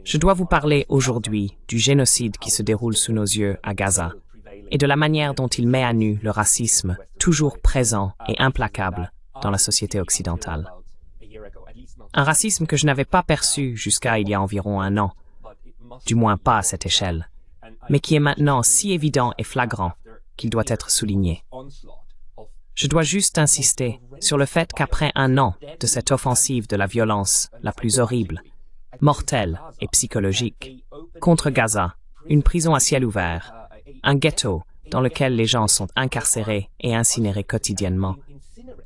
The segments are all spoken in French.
Je dois vous parler aujourd'hui du génocide qui se déroule sous nos yeux à Gaza et de la manière dont il met à nu le racisme toujours présent et implacable dans la société occidentale. Un racisme que je n'avais pas perçu jusqu'à il y a environ un an, du moins pas à cette échelle, mais qui est maintenant si évident et flagrant qu'il doit être souligné. Je dois juste insister sur le fait qu'après un an de cette offensive de la violence la plus horrible, mortelle et psychologique, contre Gaza, une prison à ciel ouvert, un ghetto dans lequel les gens sont incarcérés et incinérés quotidiennement,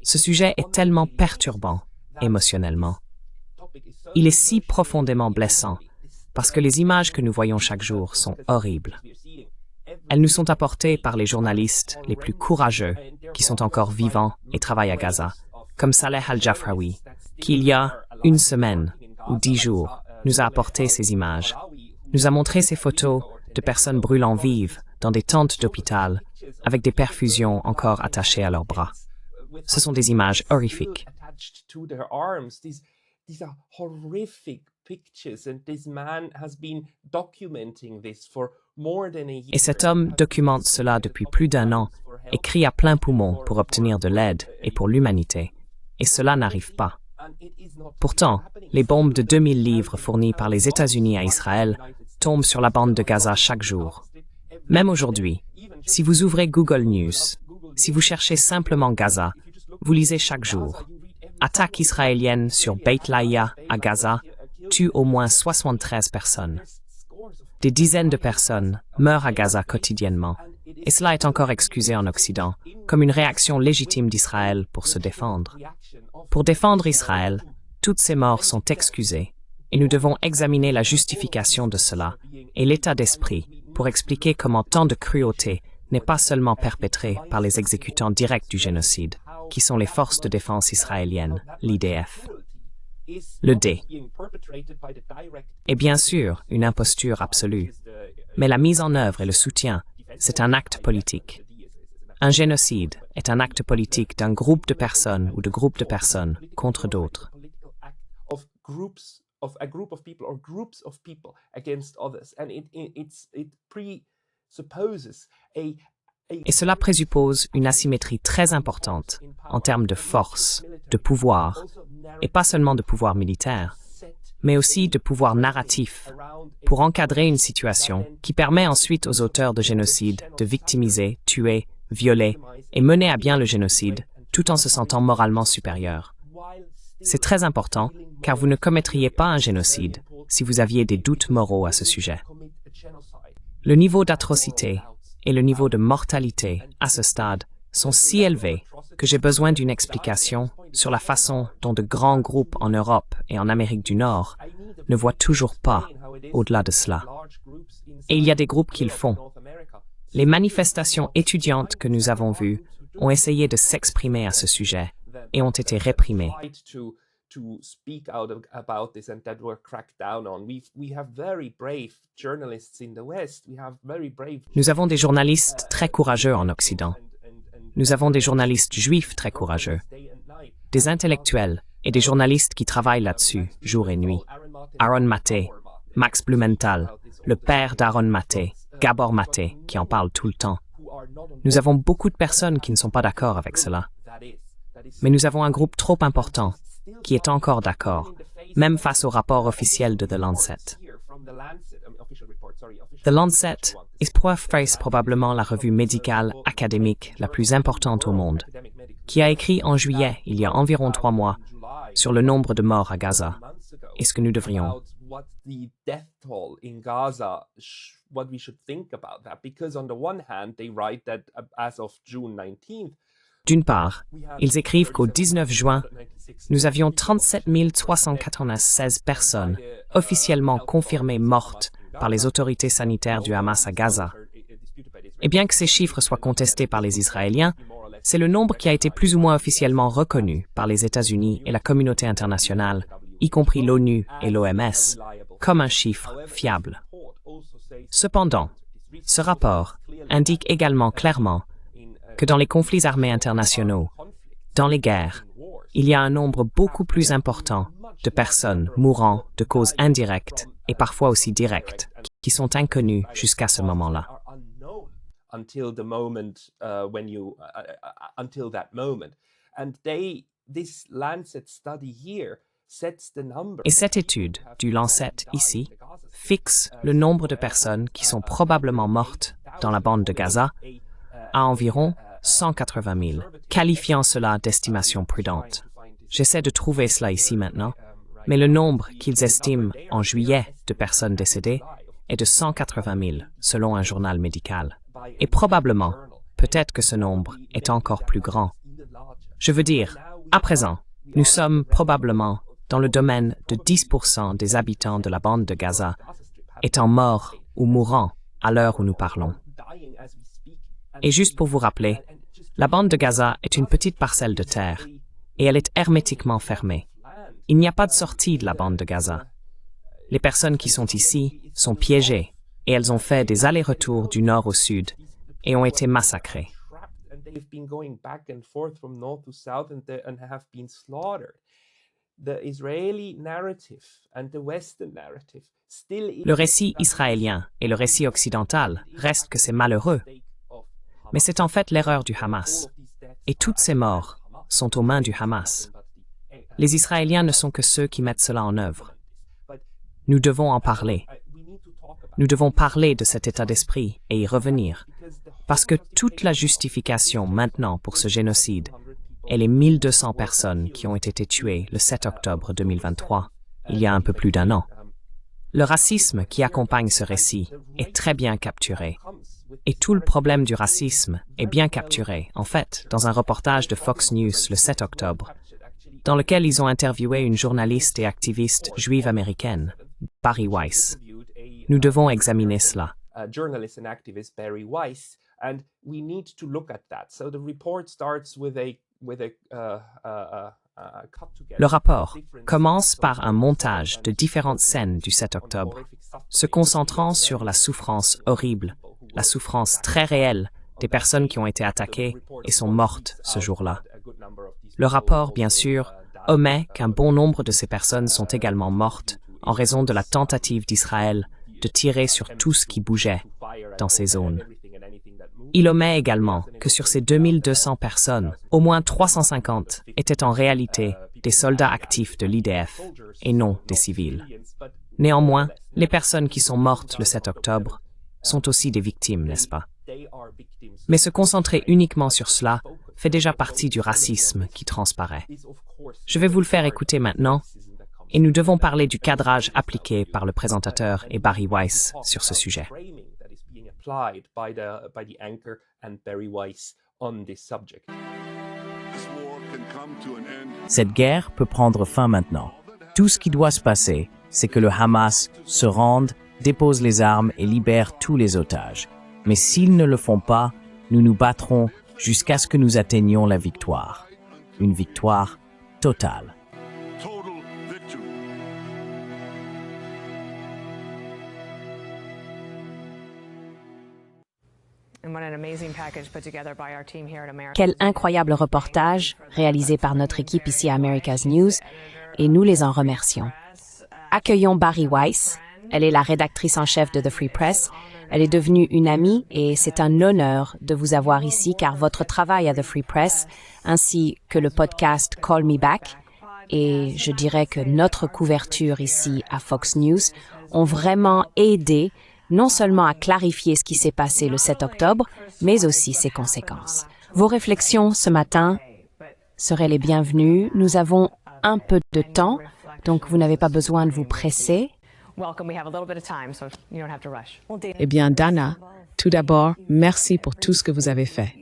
ce sujet est tellement perturbant émotionnellement. Il est si profondément blessant parce que les images que nous voyons chaque jour sont horribles. Elles nous sont apportées par les journalistes les plus courageux qui sont encore vivants et travaillent à Gaza, comme Saleh Al-Jafraoui, qui il y a une semaine ou 10 jours nous a apporté ces images, nous a montré ces photos de personnes brûlant vives dans des tentes d'hôpital avec des perfusions encore attachées à leurs bras. Ce sont des images horrifiques. Et cet homme documente cela depuis plus d'un an et crie à plein poumon pour obtenir de l'aide et pour l'humanité. Et cela n'arrive pas. Pourtant, les bombes de 2000 livres fournies par les États-Unis à Israël tombent sur la bande de Gaza chaque jour. Même aujourd'hui, si vous ouvrez Google News, si vous cherchez simplement Gaza, vous lisez chaque jour. Attaque israélienne sur Beit Lahiya à Gaza tue au moins 73 personnes. Des dizaines de personnes meurent à Gaza quotidiennement, et cela est encore excusé en Occident comme une réaction légitime d'Israël pour se défendre. Pour défendre Israël, toutes ces morts sont excusées, et nous devons examiner la justification de cela et l'état d'esprit pour expliquer comment tant de cruauté n'est pas seulement perpétrée par les exécutants directs du génocide, qui sont les forces de défense israéliennes, l'IDF. Le D est bien sûr une imposture absolue, mais la mise en œuvre et le soutien, c'est un acte politique. Un génocide est un acte politique d'un groupe de personnes ou de groupes de personnes contre d'autres. Et cela présuppose une asymétrie très importante en termes de force, de pouvoir, et pas seulement de pouvoir militaire, mais aussi de pouvoir narratif, pour encadrer une situation qui permet ensuite aux auteurs de génocide de victimiser, tuer, violer et mener à bien le génocide tout en se sentant moralement supérieurs. C'est très important car vous ne commettriez pas un génocide si vous aviez des doutes moraux à ce sujet. Le niveau d'atrocité et le niveau de mortalité à ce stade sont si élevés que j'ai besoin d'une explication sur la façon dont de grands groupes en Europe et en Amérique du Nord ne voient toujours pas au-delà de cela. Et il y a des groupes qui le font. Les manifestations étudiantes que nous avons vues ont essayé de s'exprimer à ce sujet et ont été réprimées. Nous avons des journalistes très courageux en Occident. Nous avons des journalistes juifs très courageux, des intellectuels et des journalistes qui travaillent là-dessus jour et nuit. Aaron Maté, Max Blumenthal, le père d'Aaron Maté, Gabor Maté, qui en parle tout le temps. Nous avons beaucoup de personnes qui ne sont pas d'accord avec cela. Mais nous avons un groupe trop important qui est encore d'accord, même face au rapport officiel de The Lancet. The Lancet est probablement la revue médicale académique la plus importante au monde, qui a écrit en juillet, il y a environ 3 mois, sur le nombre de morts à Gaza et ce que nous devrions. D'une part, ils écrivent qu'au 19 juin, nous avions 37 396 personnes officiellement confirmées mortes par les autorités sanitaires du Hamas à Gaza. Et bien que ces chiffres soient contestés par les Israéliens, c'est le nombre qui a été plus ou moins officiellement reconnu par les États-Unis et la communauté internationale, y compris l'ONU et l'OMS, comme un chiffre fiable. Cependant, ce rapport indique également clairement que dans les conflits armés internationaux, dans les guerres, il y a un nombre beaucoup plus important de personnes mourant de causes indirectes et parfois aussi directes, qui sont inconnues jusqu'à ce moment-là. Until that moment. And this Lancet study here sets the number. Et cette étude du Lancet ici fixe le nombre de personnes qui sont probablement mortes dans la bande de Gaza à environ 180 000, qualifiant cela d'estimation prudente. J'essaie de trouver cela ici maintenant, mais le nombre qu'ils estiment en juillet de personnes décédées est de 180 000 selon un journal médical. Et probablement, peut-être que ce nombre est encore plus grand. Je veux dire, à présent, nous sommes probablement dans le domaine de 10% des habitants de la bande de Gaza étant morts ou mourants à l'heure où nous parlons. Et juste pour vous rappeler, la bande de Gaza est une petite parcelle de terre et elle est hermétiquement fermée. Il n'y a pas de sortie de la bande de Gaza. Les personnes qui sont ici sont piégées et elles ont fait des allers-retours du nord au sud et ont été massacrées. Le récit israélien et le récit occidental restent que c'est malheureux, mais c'est en fait l'erreur du Hamas. Et toutes ces morts sont aux mains du Hamas. Les Israéliens ne sont que ceux qui mettent cela en œuvre. Nous devons en parler. Nous devons parler de cet état d'esprit et y revenir, parce que toute la justification maintenant pour ce génocide est les 1200 personnes qui ont été tuées le 7 octobre 2023, il y a un peu plus d'un an. Le racisme qui accompagne ce récit est très bien capturé. Et tout le problème du racisme est bien capturé, en fait, dans un reportage de Fox News le 7 octobre, dans lequel ils ont interviewé une journaliste et activiste juive américaine, Bari Weiss. Nous devons examiner cela. Le rapport commence par un montage de différentes scènes du 7 octobre, se concentrant sur la souffrance horrible, la souffrance très réelle des personnes qui ont été attaquées et sont mortes ce jour-là. Le rapport, bien sûr, omet qu'un bon nombre de ces personnes sont également mortes en raison de la tentative d'Israël de tirer sur tout ce qui bougeait dans ces zones. Il omet également que sur ces 2200 personnes, au moins 350 étaient en réalité des soldats actifs de l'IDF et non des civils. Néanmoins, les personnes qui sont mortes le 7 octobre sont aussi des victimes, n'est-ce pas? Mais se concentrer uniquement sur cela fait déjà partie du racisme qui transparaît. Je vais vous le faire écouter maintenant, et nous devons parler du cadrage appliqué par le présentateur et Bari Weiss sur ce sujet. Cette guerre peut prendre fin maintenant. Tout ce qui doit se passer, c'est que le Hamas se rende, dépose les armes et libère tous les otages. Mais s'ils ne le font pas, nous nous battrons jusqu'à ce que nous atteignions la victoire. Une victoire totale. Quel incroyable reportage réalisé par notre équipe ici à America's News, et nous les en remercions. Accueillons Bari Weiss. Elle est la rédactrice en chef de The Free Press. Elle est devenue une amie et c'est un honneur de vous avoir ici car votre travail à The Free Press, ainsi que le podcast Call Me Back, et je dirais que notre couverture ici à Fox News, ont vraiment aidé non seulement à clarifier ce qui s'est passé le 7 octobre, mais aussi ses conséquences. Vos réflexions ce matin seraient les bienvenues. Nous avons un peu de temps, donc vous n'avez pas besoin de vous presser. Eh bien, Dana, tout d'abord, merci pour tout ce que vous avez fait.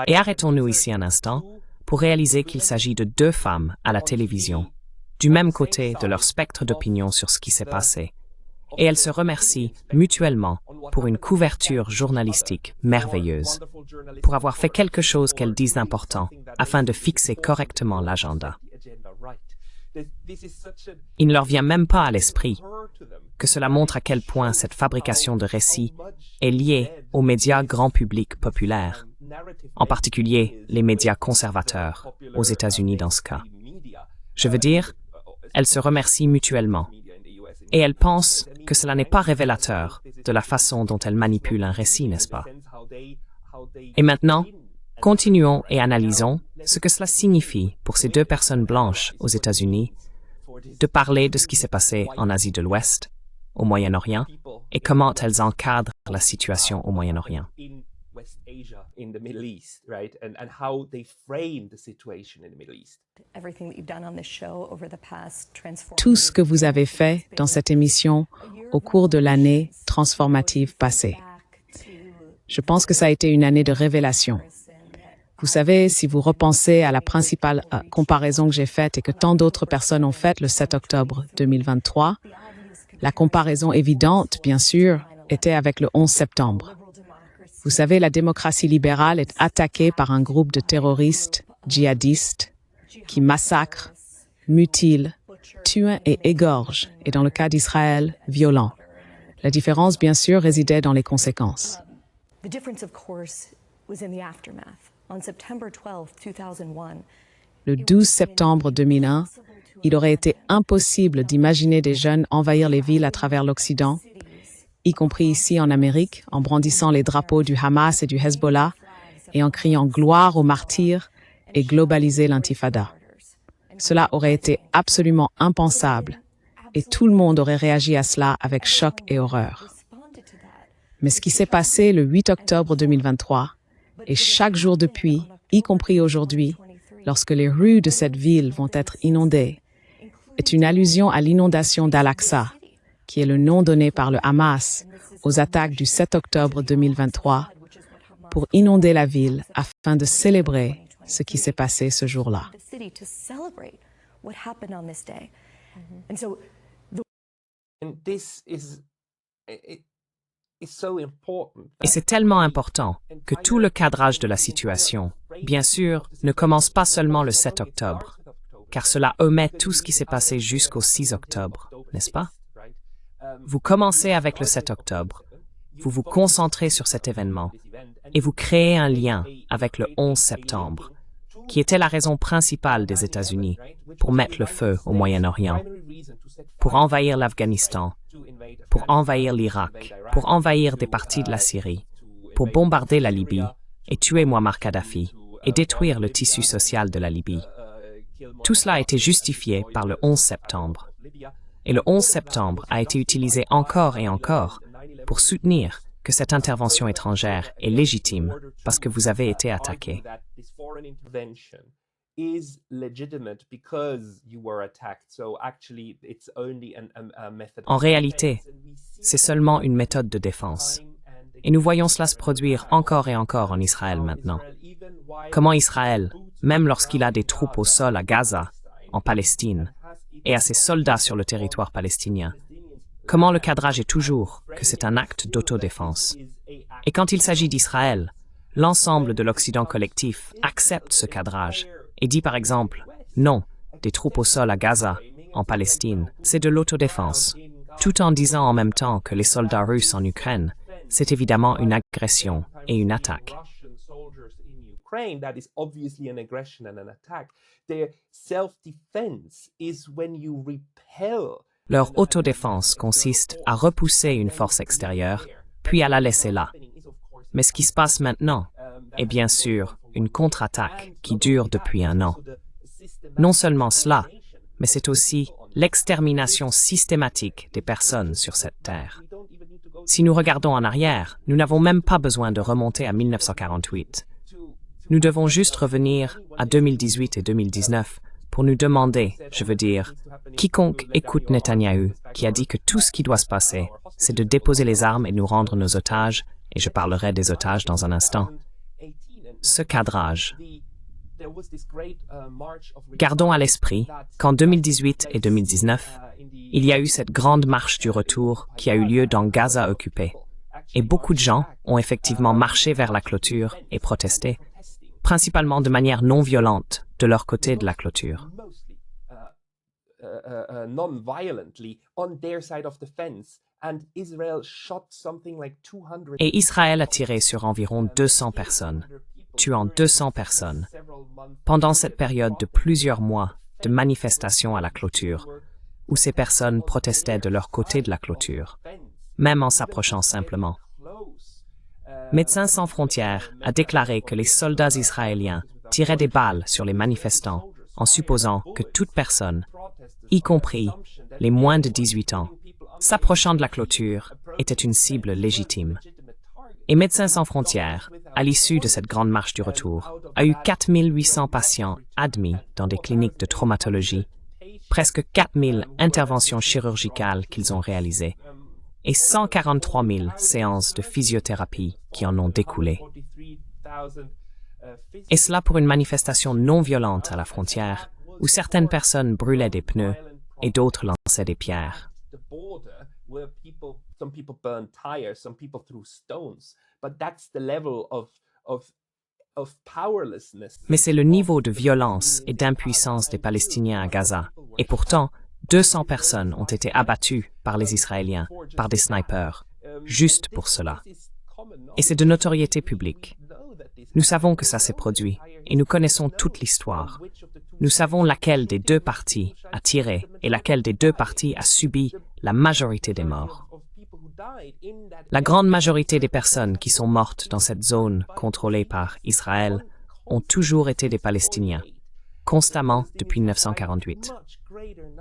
Et arrêtons-nous ici un instant pour réaliser qu'il s'agit de deux femmes à la télévision, du même côté de leur spectre d'opinion sur ce qui s'est passé. Et elles se remercient mutuellement pour une couverture journalistique merveilleuse, pour avoir fait quelque chose qu'elles disent d'important afin de fixer correctement l'agenda. Il ne leur vient même pas à l'esprit que cela montre à quel point cette fabrication de récits est liée aux médias grand public populaires. en particulier les médias conservateurs aux États-Unis dans ce cas. Je veux dire, elles se remercient mutuellement. Et elles pensent que cela n'est pas révélateur de la façon dont elles manipulent un récit, n'est-ce pas? Et maintenant, continuons et analysons ce que cela signifie pour ces deux personnes blanches aux États-Unis de parler de ce qui s'est passé en Asie de l'Ouest, au Moyen-Orient, et comment elles encadrent la situation au Moyen-Orient. Tout ce que vous avez fait dans cette émission au cours de l'année transformative passée. Je pense que ça a été une année de révélation. Vous savez, si vous repensez à la principale comparaison que j'ai faite et que tant d'autres personnes ont faite le 7 octobre 2023, la comparaison évidente, bien sûr, était avec le 11 septembre. Vous savez, la démocratie libérale est attaquée par un groupe de terroristes djihadistes qui massacrent, mutilent, tuent et égorgent, et dans le cas d'Israël, violents. La différence, bien sûr, résidait dans les conséquences. The difference, of course, was in the aftermath. On September 12, 2001, Le 12 septembre 2001, il aurait été impossible d'imaginer des jeunes envahir les villes à travers l'Occident, y compris ici en Amérique, en brandissant les drapeaux du Hamas et du Hezbollah, et en criant gloire aux martyrs et globaliser l'intifada. Cela aurait été absolument impensable, et tout le monde aurait réagi à cela avec choc et horreur. Mais ce qui s'est passé le 8 octobre 2023, et chaque jour depuis, y compris aujourd'hui, lorsque les rues de cette ville vont être inondées, est une allusion à l'inondation d'Al-Aqsa, qui est le nom donné par le Hamas aux attaques du 7 octobre 2023, pour inonder la ville afin de célébrer ce qui s'est passé ce jour-là. Et c'est tellement important que tout le cadrage de la situation, bien sûr, ne commence pas seulement le 7 octobre, car cela omet tout ce qui s'est passé jusqu'au 6 octobre, n'est-ce pas? Vous commencez avec le 7 octobre, vous vous concentrez sur cet événement, et vous créez un lien avec le 11 septembre, qui était la raison principale des États-Unis pour mettre le feu au Moyen-Orient, pour envahir l'Afghanistan, pour envahir l'Irak, pour envahir des parties de la Syrie, pour bombarder la Libye et tuer Muammar Kadhafi et détruire le tissu social de la Libye. Tout cela a été justifié par le 11 septembre. Et le 11 septembre a été utilisé encore et encore pour soutenir que cette intervention étrangère est légitime parce que vous avez été attaqué. En réalité, c'est seulement une méthode de défense. Et nous voyons cela se produire encore et encore en Israël maintenant. Comment Israël, même lorsqu'il a des troupes au sol à Gaza, en Palestine, et à ses soldats sur le territoire palestinien, comment le cadrage est toujours que c'est un acte d'autodéfense. Et quand il s'agit d'Israël, l'ensemble de l'Occident collectif accepte ce cadrage et dit par exemple, non, des troupes au sol à Gaza, en Palestine, c'est de l'autodéfense, tout en disant en même temps que les soldats russes en Ukraine, c'est évidemment une agression et une attaque. That is obviously an aggression and an attack. Their self-defense is when you repel. Leur autodéfense consiste à repousser une force extérieure, puis à la laisser là. Mais ce qui se passe maintenant est bien sûr une contre-attaque qui dure depuis un an. Non seulement cela, mais c'est aussi l'extermination systématique des personnes sur cette terre. Si nous regardons en arrière, nous n'avons même pas besoin de remonter à 1948. Nous devons juste revenir à 2018 et 2019 pour nous demander, je veux dire, quiconque écoute Netanyahou qui a dit que tout ce qui doit se passer, c'est de déposer les armes et nous rendre nos otages, et je parlerai des otages dans un instant. Ce cadrage. Gardons à l'esprit qu'en 2018 et 2019, il y a eu cette grande marche du retour qui a eu lieu dans Gaza occupé, et beaucoup de gens ont effectivement marché vers la clôture et protesté, principalement de manière non violente de leur côté de la clôture. Et Israël a tiré sur environ 200 personnes, tuant 200 personnes, pendant cette période de plusieurs mois de manifestations à la clôture, où ces personnes protestaient de leur côté de la clôture, même en s'approchant simplement. Médecins sans frontières a déclaré que les soldats israéliens tiraient des balles sur les manifestants en supposant que toute personne, y compris les moins de 18 ans, s'approchant de la clôture était une cible légitime. Et Médecins sans frontières, à l'issue de cette grande marche du retour, a eu 4800 patients admis dans des cliniques de traumatologie, presque 4000 interventions chirurgicales qu'ils ont réalisées, et 143 000 séances de physiothérapie qui en ont découlé. Et cela pour une manifestation non violente à la frontière, où certaines personnes brûlaient des pneus et d'autres lançaient des pierres. Some people burned tires, some people threw stones, but that's the level of powerlessness. Mais c'est le niveau de violence et d'impuissance des Palestiniens à Gaza. Et pourtant, 200 personnes ont été abattues par les Israéliens, par des snipers, juste pour cela. Et c'est de notoriété publique. Nous savons que ça s'est produit, et nous connaissons toute l'histoire. Nous savons laquelle des deux parties a tiré et laquelle des deux parties a subi la majorité des morts. La grande majorité des personnes qui sont mortes dans cette zone contrôlée par Israël ont toujours été des Palestiniens, constamment depuis 1948.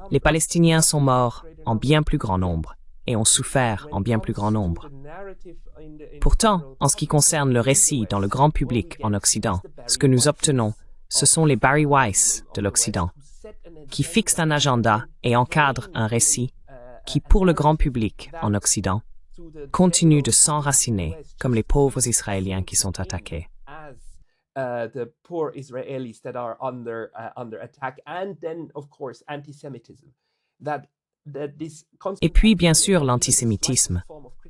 Les Palestiniens sont morts en bien plus grand nombre et ont souffert en bien plus grand nombre. Pourtant, en ce qui concerne le récit dans le grand public en Occident, ce que nous obtenons, ce sont les Barry Weiss de l'Occident, qui fixent un agenda et encadrent un récit qui, pour le grand public en Occident, continue de s'enraciner comme les pauvres Israéliens qui sont attaqués. The poor Israelis that are under attack, and then, of course, anti-Semitism. Et puis, bien sûr, l'antisémitisme,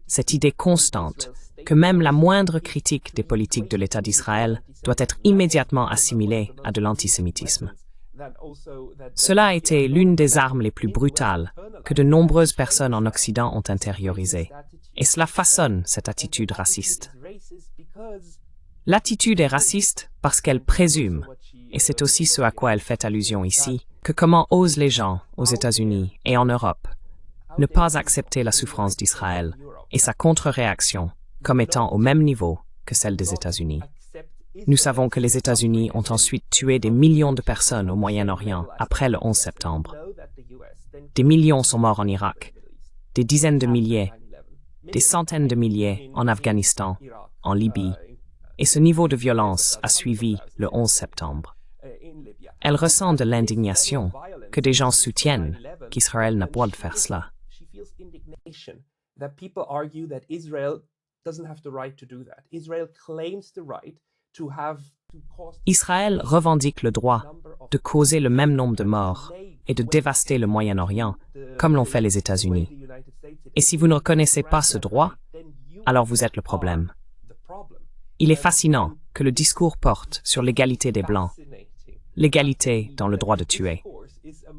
cette idée constante que même la moindre critique des politiques de l'État d'Israël doit être immédiatement assimilée à de l'antisémitisme. Cela a été l'une des armes les plus brutales que de nombreuses personnes en Occident ont intériorisées, et cela façonne cette attitude raciste. L'attitude est raciste parce qu'elle présume, et c'est aussi ce à quoi elle fait allusion ici, que comment osent les gens aux États-Unis et en Europe ne pas accepter la souffrance d'Israël et sa contre-réaction comme étant au même niveau que celle des États-Unis. Nous savons que les États-Unis ont ensuite tué des millions de personnes au Moyen-Orient après le 11 septembre. Des millions sont morts en Irak, des dizaines de milliers, des centaines de milliers en Afghanistan, en Libye, et ce niveau de violence a suivi le 11 septembre. Elle ressent de l'indignation que des gens soutiennent qu'Israël n'a pas de faire cela. Israël revendique le droit de causer le même nombre de morts et de dévaster le Moyen-Orient, comme l'ont fait les États-Unis. Et si vous ne reconnaissez pas ce droit, alors vous êtes le problème. Il est fascinant que le discours porte sur l'égalité des Blancs, l'égalité dans le droit de tuer.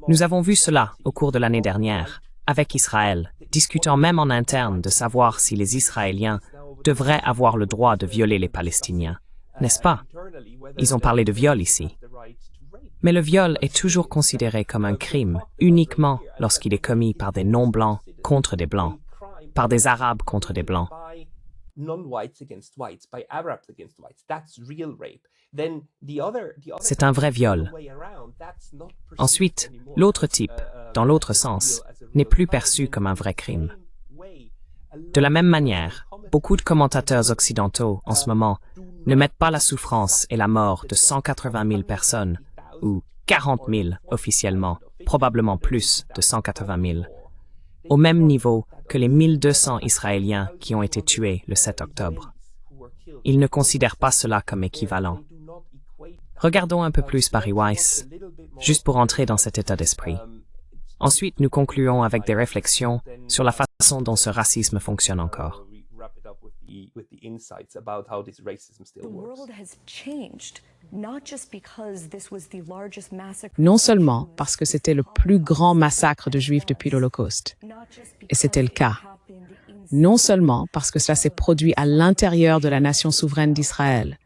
Nous avons vu cela au cours de l'année dernière, avec Israël, discutant même en interne de savoir si les Israéliens devraient avoir le droit de violer les Palestiniens. N'est-ce pas? Ils ont parlé de viol ici. Mais le viol est toujours considéré comme un crime uniquement lorsqu'il est commis par des non-blancs contre des blancs, par des Arabes contre des blancs. C'est un vrai viol. Ensuite, l'autre type, dans l'autre sens, n'est plus perçu comme un vrai crime. De la même manière, beaucoup de commentateurs occidentaux, en ce moment, ne mettent pas la souffrance et la mort de 180 000 personnes, ou 40 000 officiellement, probablement plus de 180 000, au même niveau que les 1200 Israéliens qui ont été tués le 7 octobre. Ils ne considèrent pas cela comme équivalent. Regardons un peu plus Barry Weiss, juste pour entrer dans cet état d'esprit. Ensuite, nous concluons avec des réflexions sur la façon dont ce racisme fonctionne encore. Non seulement parce que c'était le plus grand massacre de Juifs depuis l'Holocauste, et c'était le cas. Non seulement parce que cela s'est produit à l'intérieur de la nation souveraine d'Israël,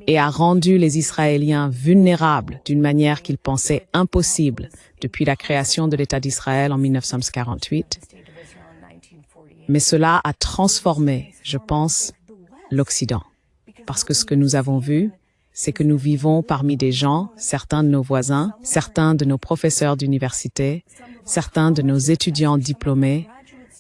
et a rendu les Israéliens vulnérables d'une manière qu'ils pensaient impossible depuis la création de l'État d'Israël en 1948. Mais cela a transformé, je pense, l'Occident. Parce que ce que nous avons vu, c'est que nous vivons parmi des gens, certains de nos voisins, certains de nos professeurs d'université, certains de nos étudiants diplômés,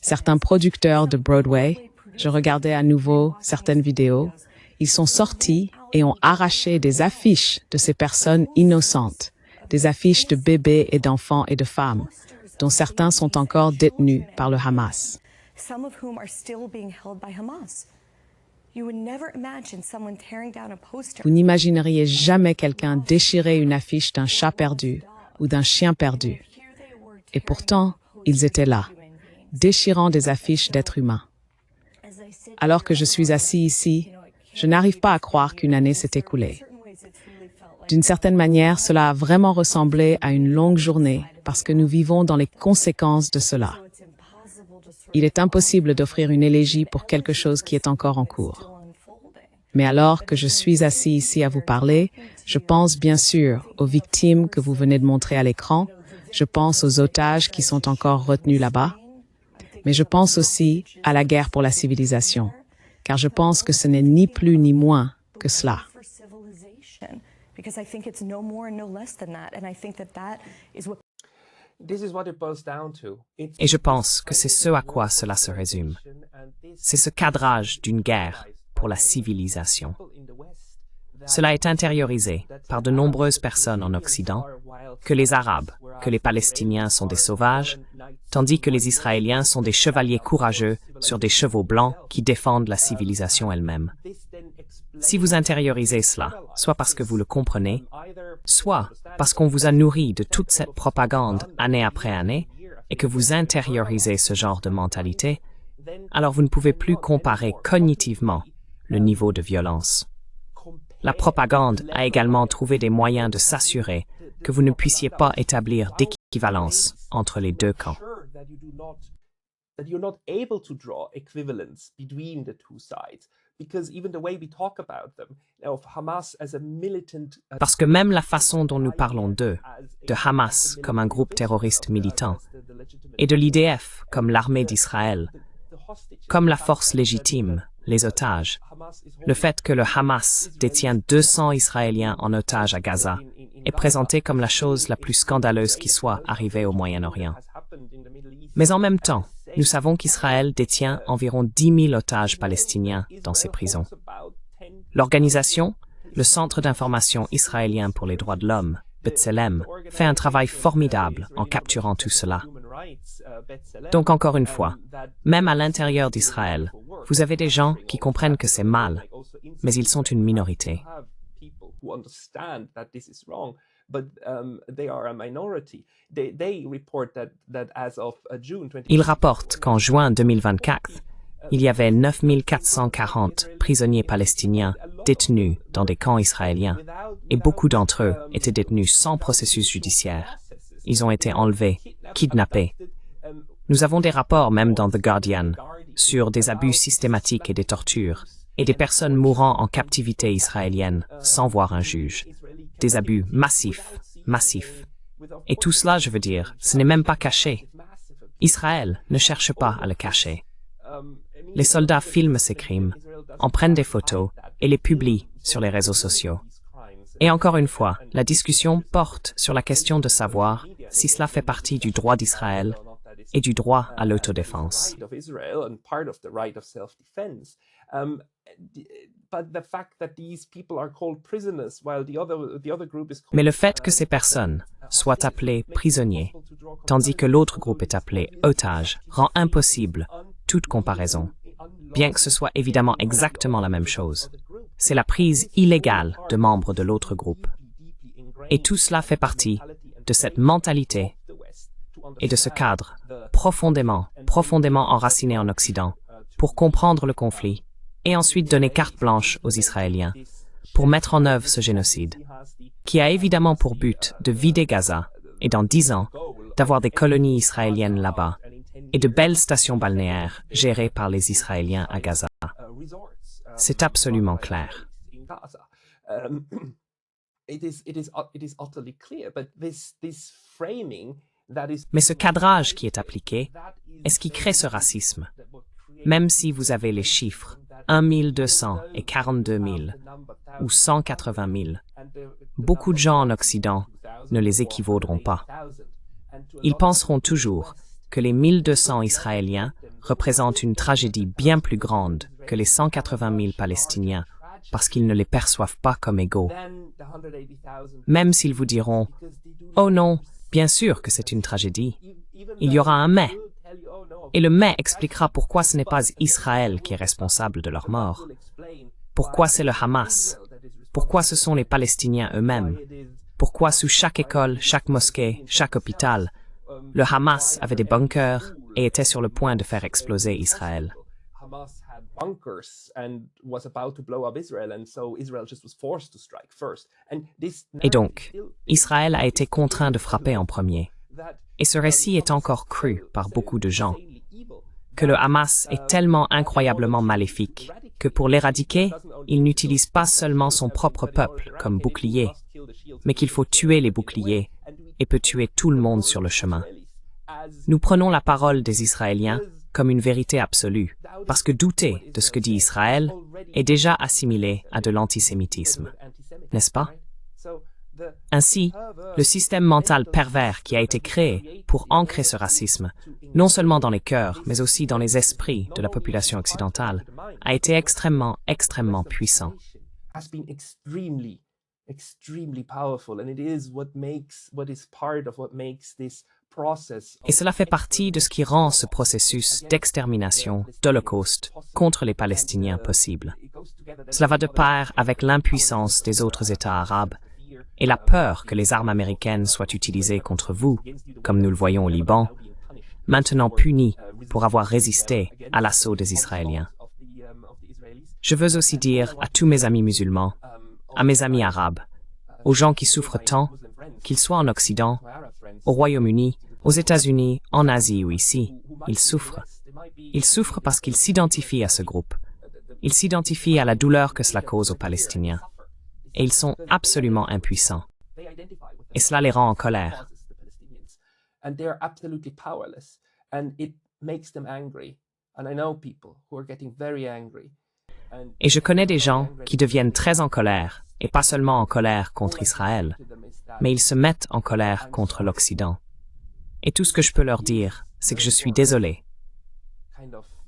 certains producteurs de Broadway. Je regardais à nouveau certaines vidéos. Ils sont sortis et ont arraché des affiches de ces personnes innocentes, des affiches de bébés et d'enfants et de femmes, dont certains sont encore détenus par le Hamas. Some of whom are still being held by Hamas. You would never imagine someone tearing down a poster. Vous n'imagineriez jamais quelqu'un déchirer une affiche d'un chat perdu ou d'un chien perdu. Et pourtant, ils étaient là, déchirant des affiches d'êtres humains. Alors que je suis assis ici, je n'arrive pas à croire qu'une année s'est écoulée. D'une certaine manière, cela a vraiment ressemblé à une longue journée parce que nous vivons dans les conséquences de cela. Il est impossible d'offrir une élégie pour quelque chose qui est encore en cours. Mais alors que je suis assis ici à vous parler, je pense bien sûr aux victimes que vous venez de montrer à l'écran, je pense aux otages qui sont encore retenus là-bas, mais je pense aussi à la guerre pour la civilisation, car je pense que ce n'est ni plus ni moins que cela. Et je pense que c'est ce à quoi cela se résume. C'est ce cadrage d'une guerre pour la civilisation. Cela est intériorisé par de nombreuses personnes en Occident, que les Arabes, que les Palestiniens sont des sauvages, tandis que les Israéliens sont des chevaliers courageux sur des chevaux blancs qui défendent la civilisation elle-même. Si vous intériorisez cela, soit parce que vous le comprenez, soit parce qu'on vous a nourri de toute cette propagande année après année, et que vous intériorisez ce genre de mentalité, alors vous ne pouvez plus comparer cognitivement le niveau de violence. La propagande a également trouvé des moyens de s'assurer que vous ne puissiez pas établir d'équivalence entre les deux camps. Parce que même la façon dont nous parlons d'eux, de Hamas comme un groupe terroriste militant, et de l'IDF comme l'armée d'Israël, comme la force légitime, les otages, le fait que le Hamas détient 200 Israéliens en otage à Gaza est présenté comme la chose la plus scandaleuse qui soit arrivée au Moyen-Orient. Mais en même temps, nous savons qu'Israël détient environ 10 000 otages palestiniens dans ses prisons. L'organisation, le Centre d'information israélien pour les droits de l'homme, B'Tselem, fait un travail formidable en capturant tout cela. Donc encore une fois, même à l'intérieur d'Israël, vous avez des gens qui comprennent que c'est mal, mais ils sont une minorité. Ils rapportent qu'en juin 2024, il y avait 9 440 prisonniers palestiniens détenus dans des camps israéliens, et beaucoup d'entre eux étaient détenus sans processus judiciaire. Ils ont été enlevés, kidnappés. Nous avons des rapports, même dans The Guardian, sur des abus systématiques et des tortures, et des personnes mourant en captivité israélienne sans voir un juge. Des abus massifs, massifs. Et tout cela, je veux dire, ce n'est même pas caché. Israël ne cherche pas à le cacher. Les soldats filment ces crimes, en prennent des photos et les publient sur les réseaux sociaux. Et encore une fois, la discussion porte sur la question de savoir si cela fait partie du droit d'Israël et du droit à l'autodéfense. Mais le fait que ces personnes soient appelées prisonniers, tandis que l'autre groupe est appelé otage, rend impossible toute comparaison, bien que ce soit évidemment exactement la même chose. C'est la prise illégale de membres de l'autre groupe. Et tout cela fait partie de cette mentalité et de ce cadre profondément enraciné en Occident pour comprendre le conflit et ensuite donner carte blanche aux Israéliens pour mettre en œuvre ce génocide, qui a évidemment pour but de vider Gaza et dans 10 ans, d'avoir des colonies israéliennes là-bas et de belles stations balnéaires gérées par les Israéliens à Gaza. C'est absolument clair. It is utterly clear, but this framing that is. Mais ce cadrage qui est appliqué est ce qui crée ce racisme. Même si vous avez les chiffres 1 200 et 42 000 ou 180 000, beaucoup de gens en Occident ne les équivaudront pas. Ils penseront toujours que les 1200 Israéliens représentent une tragédie bien plus grande que les 180 000 Palestiniens, parce qu'ils ne les perçoivent pas comme égaux. Même s'ils vous diront « Oh non, bien sûr que c'est une tragédie. Il y aura un mais. » Et le mais expliquera pourquoi ce n'est pas Israël qui est responsable de leur mort. Pourquoi c'est le Hamas? Pourquoi ce sont les Palestiniens eux-mêmes? Pourquoi sous chaque école, chaque mosquée, chaque hôpital, le Hamas avait des bunkers et était sur le point de faire exploser Israël? Et donc, Israël a été contraint de frapper en premier. Et ce récit est encore cru par beaucoup de gens, que le Hamas est tellement incroyablement maléfique que pour l'éradiquer, il n'utilise pas seulement son propre peuple comme bouclier, mais qu'il faut tuer les boucliers et peut tuer tout le monde sur le chemin. Nous prenons la parole des Israéliens comme une vérité absolue, parce que douter de ce que dit Israël est déjà assimilé à de l'antisémitisme, n'est-ce pas? Ainsi, le système mental pervers qui a été créé pour ancrer ce racisme, non seulement dans les cœurs, mais aussi dans les esprits de la population occidentale, a été extrêmement puissant. Et cela fait partie de ce qui rend ce processus d'extermination, d'Holocauste, contre les Palestiniens possible. Cela va de pair avec l'impuissance des autres États arabes et la peur que les armes américaines soient utilisées contre vous, comme nous le voyons au Liban, maintenant punis pour avoir résisté à l'assaut des Israéliens. Je veux aussi dire à tous mes amis musulmans, à mes amis arabes, aux gens qui souffrent tant, qu'ils soient en Occident, au Royaume-Uni, aux États-Unis, en Asie ou ici, ils souffrent. Ils souffrent parce qu'ils s'identifient à ce groupe. Ils s'identifient à la douleur que cela cause aux Palestiniens. Et ils sont absolument impuissants. Et cela les rend en colère. Et je connais des gens qui deviennent très en colère, et pas seulement en colère contre Israël, mais ils se mettent en colère contre l'Occident. Et tout ce que je peux leur dire, c'est que je suis désolé.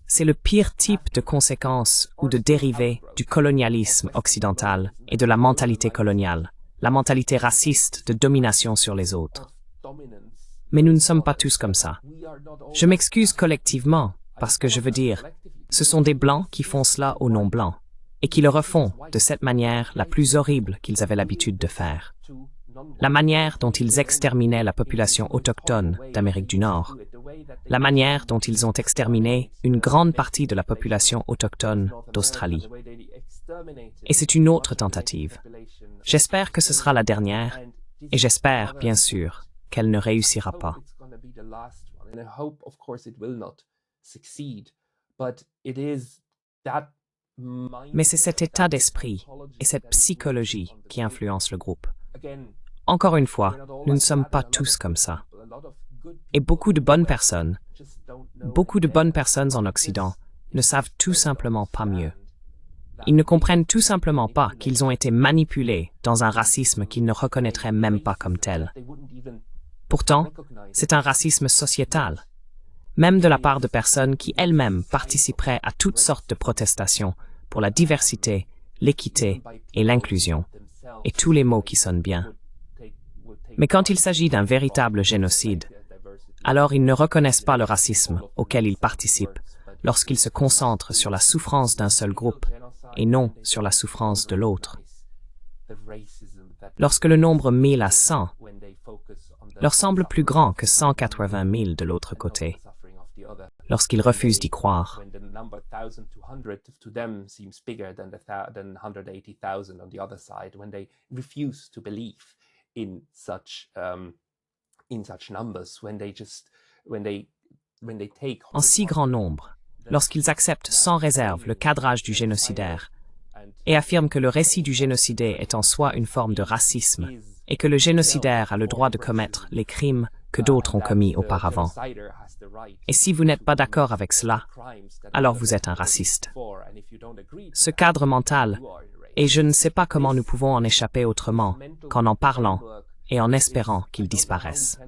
C'est le pire type de conséquence ou de dérivé du colonialisme occidental et de la mentalité coloniale, la mentalité raciste de domination sur les autres. Mais nous ne sommes pas tous comme ça. Je m'excuse collectivement parce que je veux dire, ce sont des Blancs qui font cela aux non-Blancs et qui le refont de cette manière la plus horrible qu'ils avaient l'habitude de faire. La manière dont ils exterminaient la population autochtone d'Amérique du Nord, la manière dont ils ont exterminé une grande partie de la population autochtone d'Australie. Et c'est une autre tentative. J'espère que ce sera la dernière, et j'espère, bien sûr, qu'elle ne réussira pas. Mais c'est cet état d'esprit et cette psychologie qui influencent le groupe. Encore une fois, nous ne sommes pas tous comme ça. Et beaucoup de bonnes personnes en Occident ne savent tout simplement pas mieux. Ils ne comprennent tout simplement pas qu'ils ont été manipulés dans un racisme qu'ils ne reconnaîtraient même pas comme tel. Pourtant, c'est un racisme sociétal, même de la part de personnes qui elles-mêmes participeraient à toutes sortes de protestations pour la diversité, l'équité et l'inclusion, et tous les mots qui sonnent bien. Mais quand il s'agit d'un véritable génocide, alors ils ne reconnaissent pas le racisme auquel ils participent lorsqu'ils se concentrent sur la souffrance d'un seul groupe et non sur la souffrance de l'autre. Lorsque le nombre 1000 à 100 leur semble plus grand que 180 000 de l'autre côté, lorsqu'ils refusent d'y croire. En si grand nombre, lorsqu'ils acceptent sans réserve le cadrage du génocidaire, et affirme que le récit du génocidé est en soi une forme de racisme et que le génocidaire a le droit de commettre les crimes que d'autres ont commis auparavant. Et si vous n'êtes pas d'accord avec cela, alors vous êtes un raciste. Ce cadre mental, et je ne sais pas comment nous pouvons en échapper autrement qu'en en parlant et en espérant qu'il disparaisse.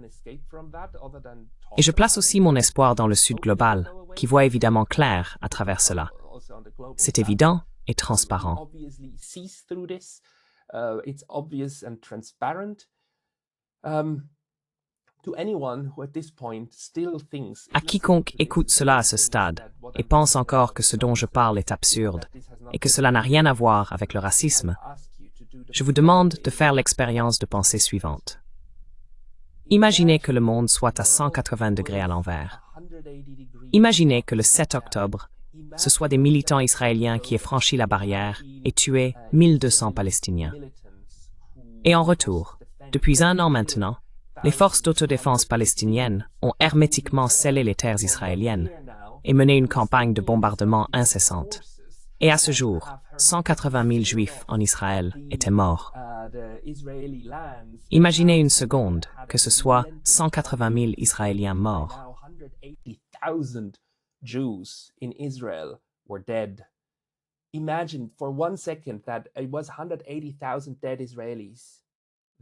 Et je place aussi mon espoir dans le Sud global, qui voit évidemment clair à travers cela. C'est évident et transparent. À quiconque écoute cela à ce stade et pense encore que ce dont je parle est absurde et que cela n'a rien à voir avec le racisme, je vous demande de faire l'expérience de pensée suivante. Imaginez que le monde soit à 180 degrés à l'envers. Imaginez que le 7 octobre, ce soit des militants israéliens qui aient franchi la barrière et tué 1200 Palestiniens. Et en retour, depuis 1 an maintenant, les forces d'autodéfense palestiniennes ont hermétiquement scellé les terres israéliennes et mené une campagne de bombardement incessante. Et à ce jour, 180 000 Juifs en Israël étaient morts. Imaginez une seconde que ce soit 180 000 Israéliens morts. Imagine for 1 second that it was 180,000 dead Israelis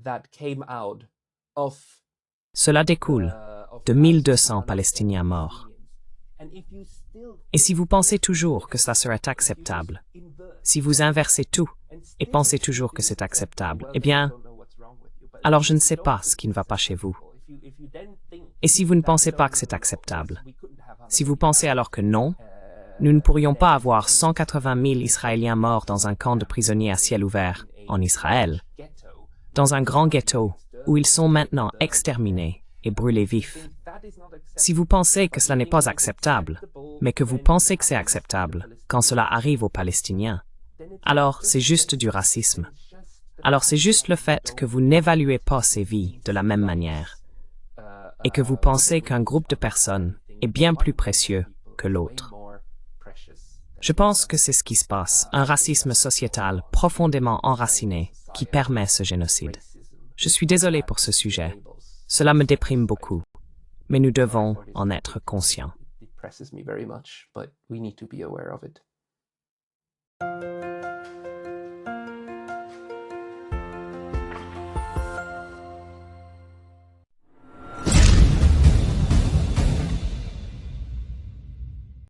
that came out of Cela découle de 1200 Palestiniens morts. Et si vous pensez toujours que cela serait acceptable, si vous inversez tout et pensez toujours que c'est acceptable, eh bien, alors je ne sais pas ce qui ne va pas chez vous. Et si vous ne pensez pas que c'est acceptable, si vous pensez alors que non, nous ne pourrions pas avoir 180 000 Israéliens morts dans un camp de prisonniers à ciel ouvert en Israël, dans un grand ghetto où ils sont maintenant exterminés et brûlés vifs. Si vous pensez que cela n'est pas acceptable, mais que vous pensez que c'est acceptable quand cela arrive aux Palestiniens, alors c'est juste du racisme. Alors c'est juste le fait que vous n'évaluez pas ces vies de la même manière et que vous pensez qu'un groupe de personnes est bien plus précieux que l'autre. Je pense que c'est ce qui se passe, un racisme sociétal profondément enraciné qui permet ce génocide. Je suis désolé pour ce sujet. Cela me déprime beaucoup, mais nous devons en être conscients. It depresses me very much, but we need to be aware of it.